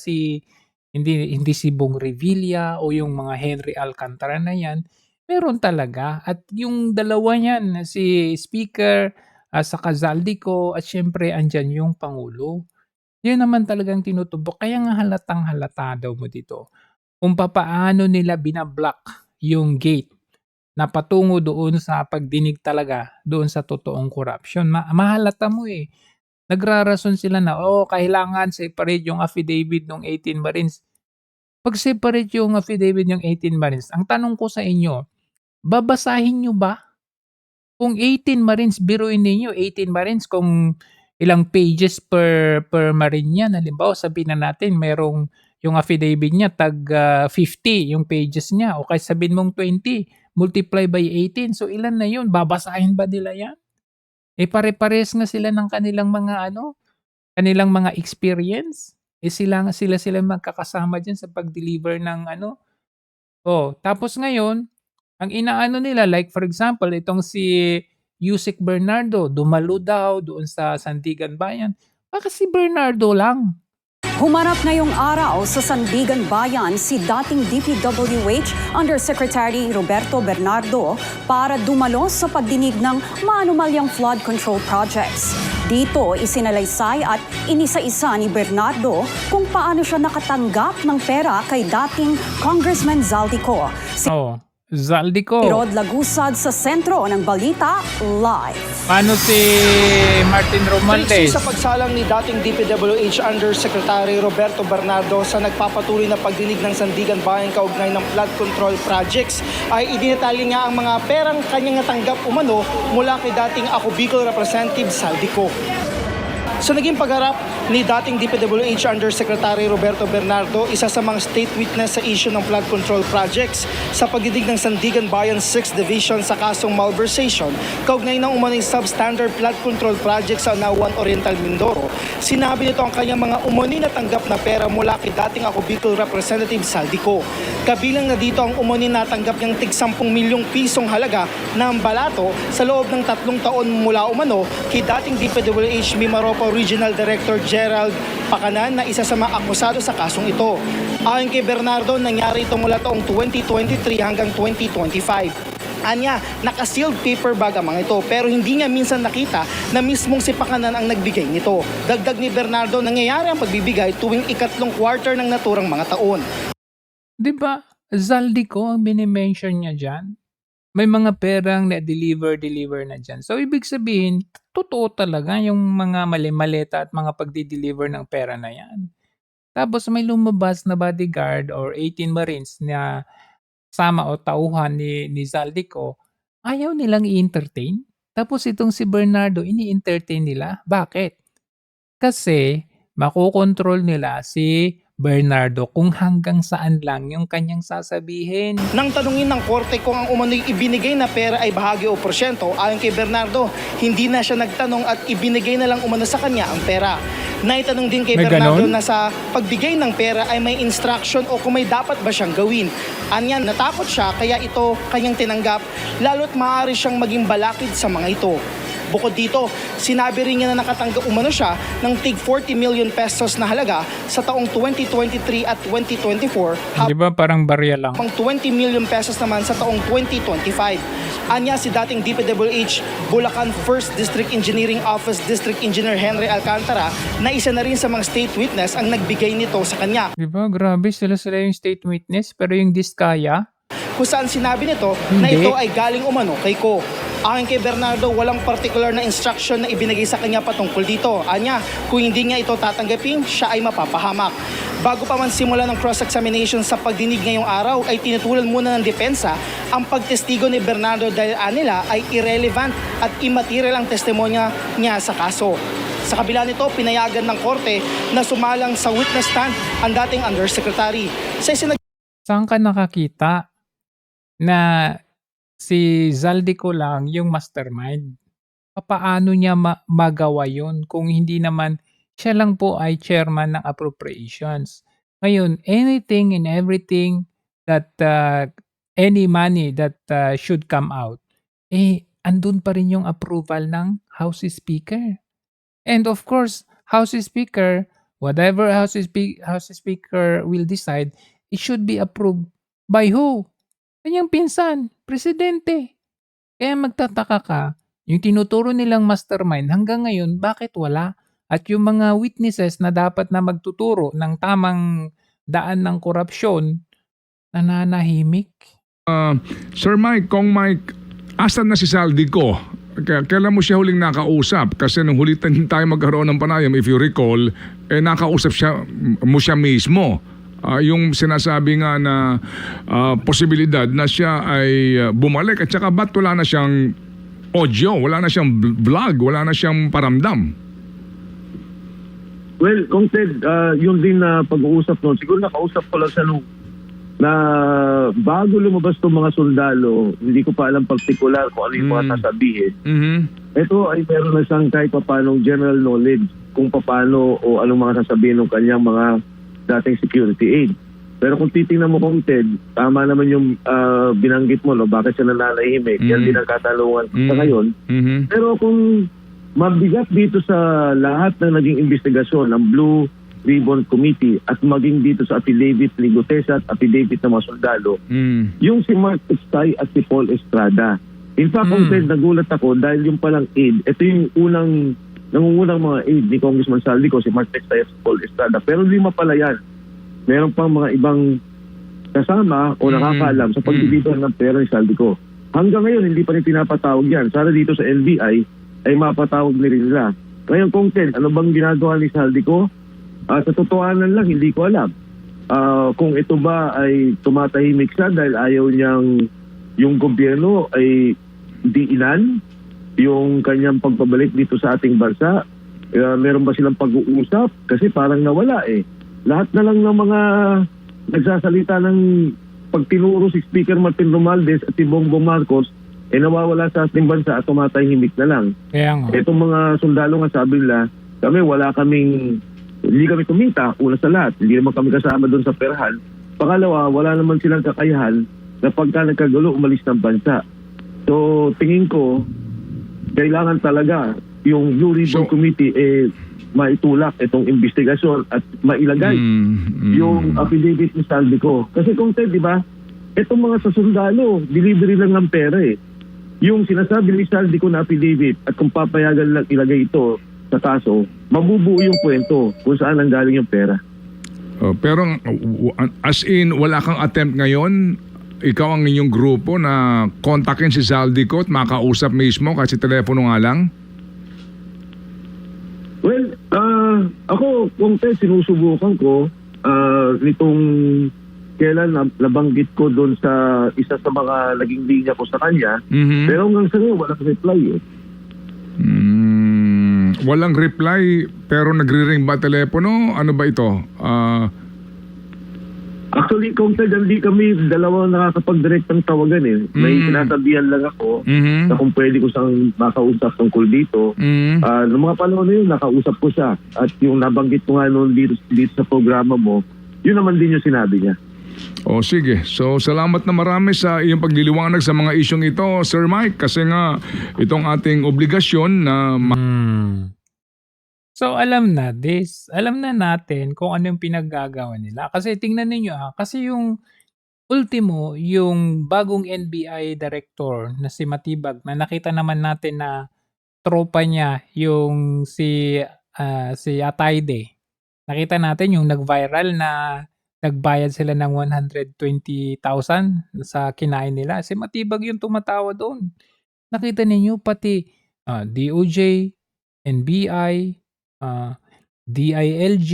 hindi si Bong Revilla o yung mga Henry Alcantara na yan. Meron talaga. At yung dalawa yan, si Speaker, saka Zaldico, at syempre andyan yung Pangulo. Yan naman talagang tinutubok. Kaya nga halatang halata daw mo dito. Kung papaano nila binablock yung gate na patungo doon sa pagdinig talaga doon sa totoong corruption. Mahalata mo eh. Nagrarason sila na, kailangan separate yung affidavit ng 18 Marines. Pag separate yung affidavit ng 18 Marines, ang tanong ko sa inyo, babasahin nyo ba? Kung 18 Marines, biruin ninyo, 18 Marines, kung ilang pages per Marine yan. Halimbawa, sabihin na natin, merong yung affidavit niya, 50 yung pages niya. O kaya sabihin mong 20, multiply by 18. So, ilan na yun? Babasahin ba nila yan? Pare-pares nga sila ng kanilang mga experience. Sila magkakasama dyan sa pag-deliver ng tapos ngayon, ang inaano nila, like for example, itong si Yusek Bernardo, dumalo daw doon sa Sandigan Bayan. Baka si Bernardo lang.
Humarap ngayong araw sa Sandigan Bayan si dating DPWH Undersecretary Roberto Bernardo para dumalo sa pagdinig ng maanumalyang flood control projects. Dito isinalaysay at inisa-isa ni Bernardo kung paano siya nakatanggap ng pera kay dating Congressman Zaldico.
Zaldico.
Rod Lagusad sa sentro ng Balita Live.
Paano si Martin Romualdez?
Sa pagsalang ni dating DPWH Undersecretary Roberto Bernardo sa nagpapatuloy na pagdinig ng Sandigan Bayan kaugnay ng flood control projects ay idinatali nga ang mga perang kanyang natanggap umano mula kay dating Ako Bicol Representative Zaldico. Sa naging pagharap ni dating DPWH Undersecretary Roberto Bernardo, isa sa mga state witness sa issue ng flood control projects sa pagdidig ng Sandigan Bayan 6th Division sa kasong malversation, kaugnay ng umano'y substandard flood control project sa Nauan Oriental, Mindoro. Sinabi nito ang kanyang mga umano'y natanggap na pera mula kay dating Ako Bicol Representative Zaldico. Kabilang na dito ang umano'y natanggap niyang tig 10 milyong pisong halaga ng balato sa loob ng 3 taon mula umano kay dating DPWH Mimaropa Regional Director Gerald Pacanan na isa sa mga akusado sa kasong ito. Ayon kay Bernardo, nangyari ito mula taong 2023 hanggang 2025. Anya, naka-sealed paper bag ang mga ito pero hindi niya minsan nakita na mismong si Pacanan ang nagbigay nito. Dagdag ni Bernardo, nangyayari ang pagbibigay tuwing ikatlong quarter ng naturang mga taon.
Diba, Zaldico ang binimension niya dyan? May mga perang na-deliver na dyan. So, ibig sabihin, totoo talaga yung mga mali-maleta at mga pagdi-deliver ng pera na yan. Tapos may lumabas na bodyguard or 18 Marines na sama o tauhan ni Zaldico, ayaw nilang i-entertain. Tapos itong si Bernardo, ini-entertain nila. Bakit? Kasi makokontrol nila si Bernardo kung hanggang saan lang yung kanyang sasabihin.
Nang tanungin ng korte kung ang umano'y ibinigay na pera ay bahagi o porsyento, ayon kay Bernardo, hindi na siya nagtanong at ibinigay na lang umano sa kanya ang pera. Naitanong din kay Bernardo na sa pagbigay ng pera ay may instruction o kung may dapat ba siyang gawin. Anya, natakot siya kaya ito kanyang tinanggap, lalo't maaari siyang maging balakid sa mga ito. Bukod dito, sinabi rin niya na nakatanggap umano siya ng tig 40 million pesos na halaga sa taong 2023 at 2024.
Di ba parang barya lang?
Pang 20 million pesos naman sa taong 2025. Anya si dating DPWH Bulacan 1st District Engineering Office District Engineer Henry Alcantara na isa na rin sa mga state witness ang nagbigay nito sa kanya.
Di ba? Grabe sila yung state witness pero yung diskaya?
Kung saan sinabi nito na ito ay galing umano kay Ko. Ayon kay Bernardo, walang particular na instruction na ibinigay sa kanya patungkol dito. Anya, kung hindi niya ito tatanggapin, siya ay mapapahamak. Bago pa man simula ng cross-examination sa pagdinig ngayong araw, ay tinutulan muna ng depensa ang pagtestigo ni Bernardo dahil anila ay irrelevant at immaterial ang testimonya niya sa kaso. Sa kabila nito, pinayagan ng korte na sumalang sa witness stand ang dating undersecretary. Sa
Saan ka nakakita na si Zaldico lang yung mastermind? Papaano niya magawa yun kung hindi naman siya lang po ay chairman ng appropriations? Ngayon, anything and everything that any money that should come out, andun pa rin yung approval ng House Speaker. And of course, House Speaker, whatever House Speaker will decide, it should be approved by who? Kanyang pinsan, presidente. Kaya magtataka ka, yung tinuturo nilang mastermind hanggang ngayon, bakit wala? At yung mga witnesses na dapat na magtuturo ng tamang daan ng korupsyon, nananahimik.
Sir Mike, Kong Mike, asan na si Zaldico? Kailan mo siya huling nakausap? Kasi nung huli tayo magkaroon ng panayam, if you recall, nakausap mo siya mismo. Yung sinasabi nga na posibilidad na siya ay bumalik at saka ba't wala na siyang audio, wala na siyang vlog, wala na siyang paramdam?
Well, Kung Ted, yun din na pag-uusap noon, siguro nakausap ko lang siya nung na bago lumabas itong mga sundalo, hindi ko pa alam particular kung ano yung mga sasabihin. Ito ay meron na siyang kahit papanong general knowledge kung paano o anong mga sasabihin ng kanyang mga dating security aid. Pero kung titingnan mo, Kung Ted, tama naman yung binanggit mo, no? Bakit siya nananahimik? Yan din ang katanungan sa ngayon. Pero kung mabigat dito sa lahat ng naging investigasyon ng Blue Ribbon Committee at maging dito sa affidavit ni Gutesa at affidavit ng mga sundalo, yung si Mark Estay at si Paul Estrada. In fact, Kung Ted, nagulat ako dahil yung palang aid, ito yung nangungunang mga aid ni Congressman Zaldico, si Mark Estay at si Paul Estrada. Pero 5 pala yan. Meron pang mga ibang kasama o nakakaalam sa pagbibitaw ng pera ni Zaldico. Hanggang ngayon, hindi pa rin pinapatawag yan. Sana dito sa NBI ay mapatawag na rin nila. Ngayon, Kung Ted, ano bang ginagawa ni Zaldico? Sa totohanan lang, hindi ko alam. Kung ito ba ay tumatahimik siya dahil ayaw niyang yung gobyerno ay diinan yung kanyang pagpabalik dito sa ating bansa. Meron ba silang pag-uusap? Kasi parang nawala eh. Lahat na lang ng mga nagsasalita ng pagtinuro si Speaker Martin Romualdez at si Bongbong Marcos nawawala sa ating bansa at tumatahimik na lang. Itong mga sundalo nga sabi nila, hindi kami kumita, una sa lahat. Hindi naman kami kasama doon sa perahan. Pangalawa, wala naman silang kakayahan na pagka nagkagulo, umalis ng bansa. So, tingin ko, kailangan talaga yung Blue Ribbon Committee maitulak itong investigasyon at mailagay yung affidavit ni Zaldico. Kasi Kung Ted, di ba, itong mga sasundalo, delivery lang ng pera eh. Yung sinasabi ni Zaldico na affidavit at kung papayagan lang ilagay ito sa kaso, mabubuo yung kwento kung saan nanggaling yung pera.
Pero as in, wala kang attempt ngayon, ikaw ang inyong grupo na kontakin si Zaldico at makausap mismo kasi telepono nga lang?
Well, ako, Kung Ted, sinusubukan ko nitong kailan nabanggit ko doon sa isa sa mga naging linya ko sa kanya, pero hanggang sa ngayon, walang reply eh.
Walang reply pero nagri-ring ba telepono? Ano ba ito?
Actually, Kung Ted, hindi kami dalawa nakakapag-direct ng tawagan eh. May sinasabihan lang ako na kung pwede ko siyang makausap tungkol dito. Noong mga panahon na yun, nakausap ko siya. At yung nabanggit ko nga noon dito sa programa mo, yun naman din yung sinabi niya.
Sige. So, salamat na marami sa iyong pagliliwanag sa mga isyong ito, Sir Mike. Kasi nga, itong ating obligasyon na...
So, alam na natin kung ano yung pinaggagawa nila. Kasi tingnan ninyo kasi yung ultimo, yung bagong NBI director na si Matibag, na nakita naman natin na tropa niya, yung si Atayde. Nakita natin yung nag-viral na nagbayad sila ng 120,000 sa kinain nila. Si Matibag yung tumatawa doon. Nakita ninyo pati DOJ, NBI, DILG,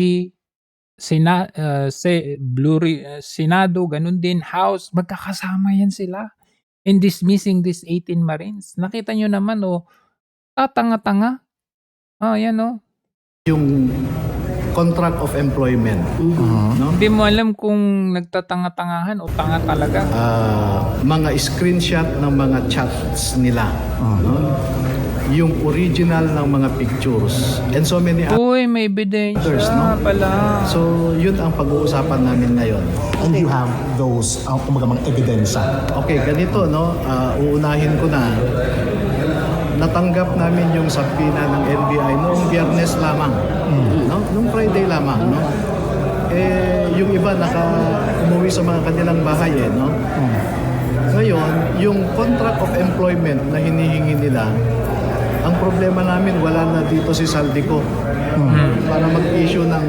Senado, ganun din, House, magkakasama yan sila in dismissing these 18 Marines. Nakita nyo naman, tatanga-tanga. Yan
yung contract of employment. No?
Hindi mo alam kung nagtatanga-tangahan o tanga talaga.
Mga screenshot ng mga chats nila. No? Yung original ng mga pictures. And so many
Uy, may ebidensya pala.
So, yun ang pag-uusapan namin ngayon.
And you have those, mga ebidensya.
Okay, ganito, no? Uunahin ko na. Natanggap namin yung subpoena ng NBI noong Biyernes lamang. No? Noong Friday lamang, no? Yung iba umuwi sa mga kanilang bahay, no? Ngayon, yung contract of employment na hinihingi nila, ang problema namin, wala na dito si Saldico para mag-issue ng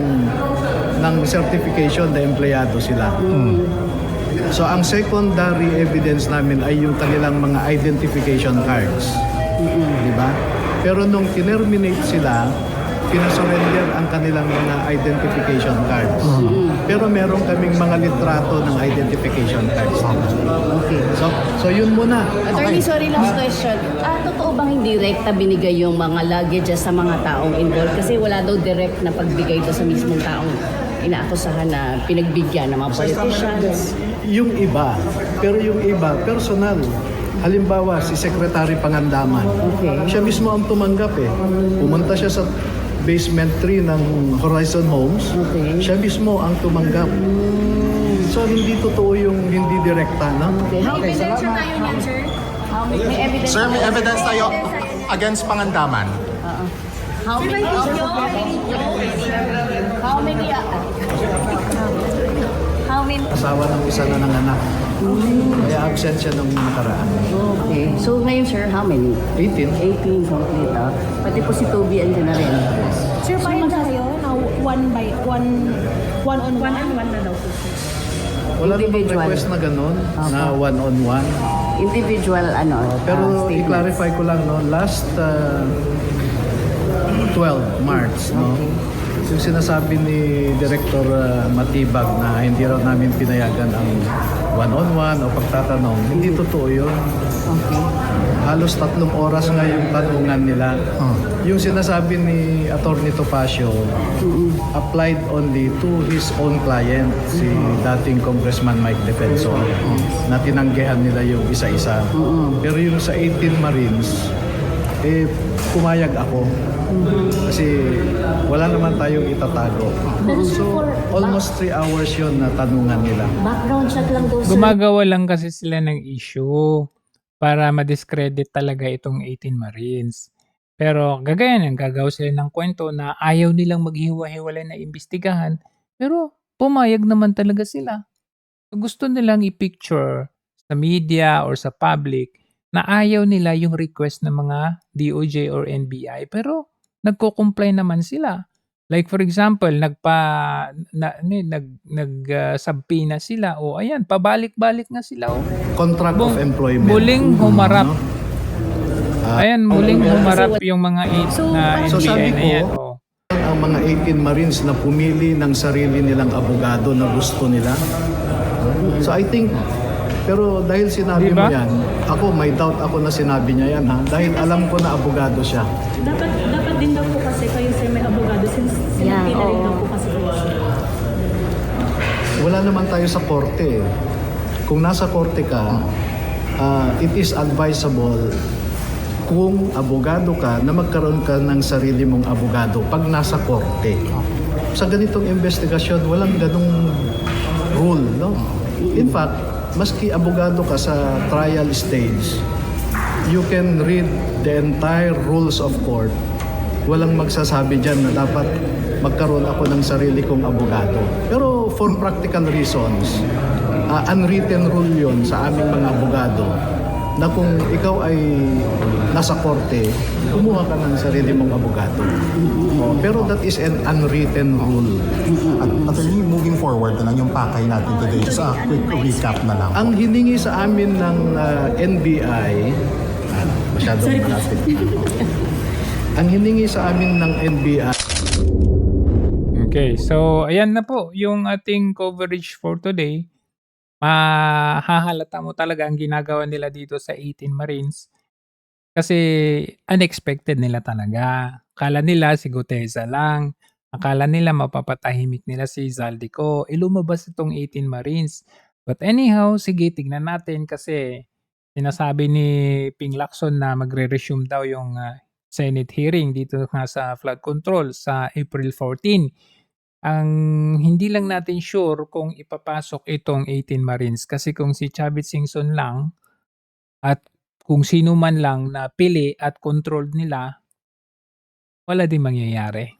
certification na empleyado sila. So, ang secondary evidence namin ay yung kanilang mga identification cards. Diba? Pero nung tinerminate sila, pinasurrender ang kanilang mga identification cards. Pero meron kaming mga litrato ng identification cards. Okay. So yun muna.
Attorney, sorry, last question. Totoo bang hindi direkta binigay yung mga luggages sa mga taong involved? Kasi wala daw direct na pagbigay do sa mismong taong inaakusahan na pinagbigyan ng mga politicians.
Yung iba. Pero yung iba, personal. Halimbawa, si Secretary Pangandaman. Siya mismo ang tumanggap Pumunta siya sa basement 3 ng Horizon Homes. Siya mismo ang tumanggap. So, hindi totoo yung hindi direkta, no?
May evidence tayo niyan, sir? May evidence.
Sir, may evidence tayo against Pangandaman.
How many?
Asawa ng isa na nanganak. Kaya absent siya nung nakaraan.
Okay. So ngayon, sir, how many?
18.
18 complete, Pati po si Toby andyan na rin.
Sir, paano tayo na one-on-one na daw po?
Wala namang request na gano'n, na one-on-one.
Individual,
Pero i-clarify ko lang, no, last 12 March, no, yung sinasabi ni Director Matibag na hindi raw namin pinayagan ang one-on-one o pagtatanong, hindi totoo yun. Halos 3 oras nga yung tanungan nila. Yung sinasabi ni Attorney Topacio applied only to his own client, si dating Congressman Mike Defensor, na tinanggihan nila yung isa-isa. Pero yung sa 18 Marines, pumayag ako. Kasi wala naman tayong itatago. So, almost 3 hours yun na tanungan nila.
Background check lang daw, sir.
Gumagawa lang kasi sila ng issue para ma-discredit talaga itong 18 Marines. Pero gagaya ng gagawa sila ng kwento na ayaw nilang maghiwa-hiwalay na imbestigahan, pero pumayag naman talaga sila. So, gusto nilang i-picture sa media or sa public na ayaw nila yung request ng mga DOJ or NBI, pero nagko-comply naman sila. Like for example, nag-subpoena sila. O ayan, pabalik-balik nga sila.
Contract of employment.
Muling humarap. Ayan, muling humarap yung mga
So
NBI
sabi
na
ko,
yan.
ang mga 18 Marines na pumili ng sarili nilang abogado na gusto nila. So I think, pero dahil sinabi mo yan, ako may doubt ako na sinabi niya yan, ha? Dahil alam ko na abogado siya.
Dapat din daw po kasi kayo, sir, may abogado since sinabi na rin daw po kasi kayo, sir.
Wala naman tayo sa korte. Kung nasa korte ka, it is advisable kung abogado ka na magkaroon ka ng sarili mong abogado pag nasa korte. Sa ganitong investigasyon, walang ganong rule, no? In fact, maski abogado ka sa trial stage, you can read the entire rules of court. Walang magsasabi dyan na dapat magkaroon ako ng sarili kong abogado. Pero for practical reasons, unwritten rule yun sa aming mga abogado na kung ikaw ay nasa korte, kumuha ka ng sarili mong abogado. Pero that is an unwritten rule.
At moving forward na lang yung pakay natin today, just a quick recap na lang.
Ang hiningi sa amin ng NBI, masyadong malapit. Ang hiningi sa amin ng NBI.
Okay, so ayan na po yung ating coverage for today. Mahahalata mo talaga ang ginagawa nila dito sa 18 Marines kasi unexpected nila talaga. Akala nila si Gutesa lang. Akala nila mapapatahimik nila si Zaldico. Lumabas itong 18 Marines. But anyhow, sige, tignan natin kasi sinasabi ni Ping Lacson na magre-resume daw yung Senate hearing dito nga sa flood control sa April 14. Ang hindi lang natin sure kung ipapasok itong 18 Marines kasi kung si Chavit Singson lang at kung sino man lang na pili at controlled nila, wala din mangyayari.